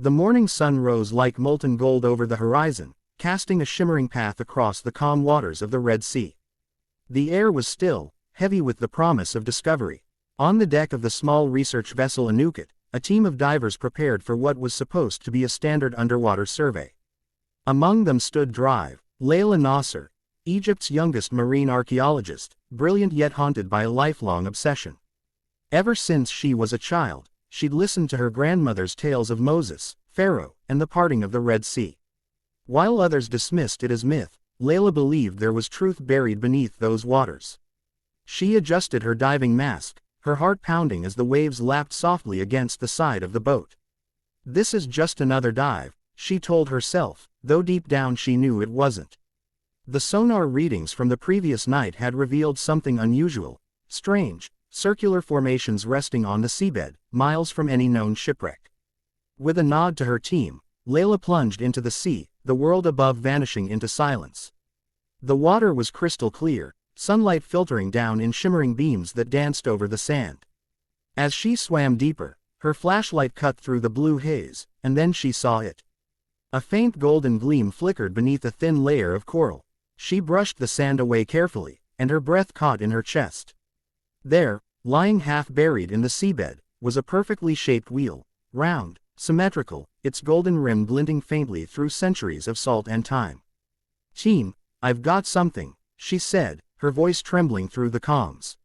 The morning sun rose like molten gold over the horizon, casting a shimmering path across the calm waters of the Red Sea. The air was still, heavy with the promise of discovery. On the deck of the small research vessel Anukat, a team of divers prepared for what was supposed to be a standard underwater survey. Among them stood Layla Nasser, Egypt's youngest marine archaeologist, brilliant yet haunted by a lifelong obsession. Ever since she was a child, she'd listened to her grandmother's tales of Moses, Pharaoh, and the parting of the Red Sea. While others dismissed it as myth, Layla believed there was truth buried beneath those waters. She adjusted her diving mask, her heart pounding as the waves lapped softly against the side of the boat. This is just another dive, she told herself, though deep down she knew it wasn't. The sonar readings from the previous night had revealed something unusual, strange, circular formations resting on the seabed, miles from any known shipwreck. With a nod to her team, Layla plunged into the sea, the world above vanishing into silence. The water was crystal clear, sunlight filtering down in shimmering beams that danced over the sand. As she swam deeper, her flashlight cut through the blue haze, and then she saw it. A faint golden gleam flickered beneath a thin layer of coral. She brushed the sand away carefully, and her breath caught in her chest. There, lying half buried in the seabed, was a perfectly shaped wheel, round, symmetrical, its golden rim glinting faintly through centuries of salt and time. "Team, I've got something," she said, her voice trembling through the comms.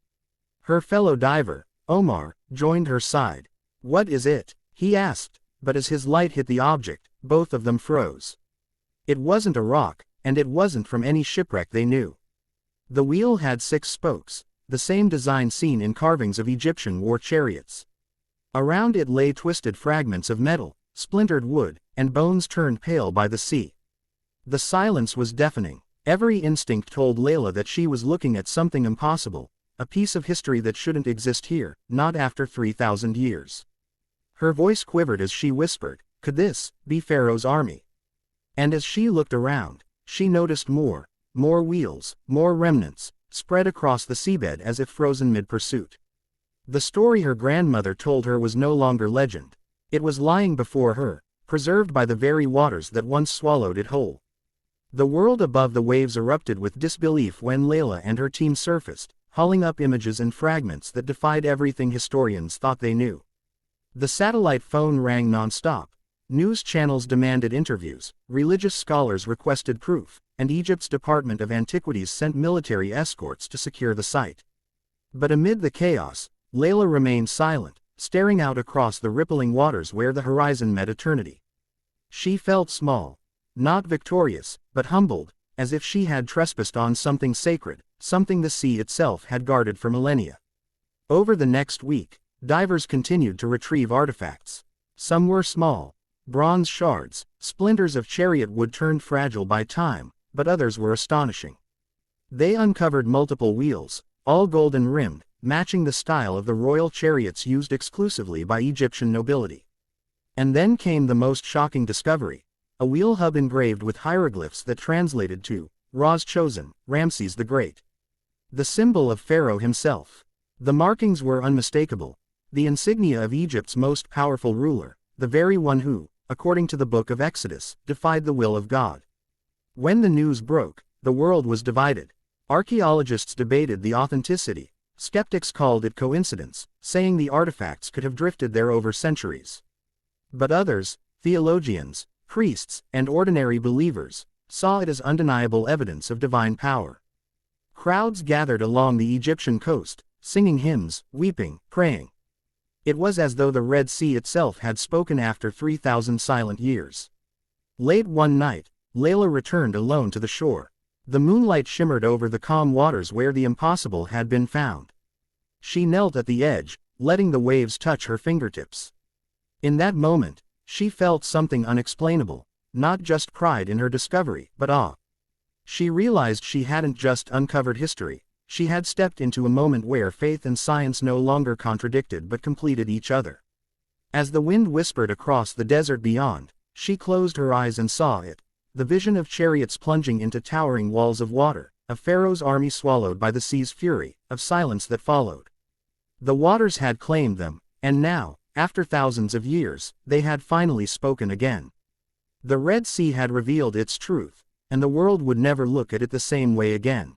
Her fellow diver, Omar, joined her side. "What is it?" he asked, but as his light hit the object, both of them froze. It wasn't a rock, and it wasn't from any shipwreck they knew. The wheel had 6 spokes, the same design seen in carvings of Egyptian war chariots. Around it lay twisted fragments of metal, splintered wood, and bones turned pale by the sea. The silence was deafening. Every instinct told Layla that she was looking at something impossible, a piece of history that shouldn't exist here, not after 3,000 years. Her voice quivered as she whispered, "Could this be Pharaoh's army?" And as she looked around, she noticed more wheels, more remnants, spread across the seabed as if frozen mid-pursuit. The story her grandmother told her was no longer legend. It was lying before her, preserved by the very waters that once swallowed it whole. The world above the waves erupted with disbelief when Layla and her team surfaced, hauling up images and fragments that defied everything historians thought they knew. The satellite phone rang non-stop. News channels demanded interviews, religious scholars requested proof, and Egypt's Department of Antiquities sent military escorts to secure the site. But amid the chaos, Layla remained silent, staring out across the rippling waters where the horizon met eternity. She felt small, not victorious, but humbled, as if she had trespassed on something sacred, something the sea itself had guarded for millennia. Over the next week, divers continued to retrieve artifacts. Some were small, bronze shards, splinters of chariot wood turned fragile by time, but others were astonishing. They uncovered multiple wheels, all golden rimmed, matching the style of the royal chariots used exclusively by Egyptian nobility. And then came the most shocking discovery, a wheel hub engraved with hieroglyphs that translated to Ra's chosen, Ramses the Great. The symbol of Pharaoh himself. The markings were unmistakable, the insignia of Egypt's most powerful ruler, the very one who, according to the Book of Exodus, defied the will of God. When the news broke, the world was divided. Archaeologists debated the authenticity. Skeptics called it coincidence, saying the artifacts could have drifted there over centuries. But others, theologians, priests, and ordinary believers, saw it as undeniable evidence of divine power. Crowds gathered along the Egyptian coast, singing hymns, weeping, praying. It was as though the Red Sea itself had spoken after 3,000 silent years. Late one night, Layla returned alone to the shore. The moonlight shimmered over the calm waters where the impossible had been found. She knelt at the edge, letting the waves touch her fingertips. In that moment, she felt something unexplainable, not just pride in her discovery, but awe. She realized she hadn't just uncovered history, she had stepped into a moment where faith and science no longer contradicted but completed each other. As the wind whispered across the desert beyond, she closed her eyes and saw it, the vision of chariots plunging into towering walls of water, of Pharaoh's army swallowed by the sea's fury, of silence that followed. The waters had claimed them, and now, after thousands of years, they had finally spoken again. The Red Sea had revealed its truth, and the world would never look at it the same way again.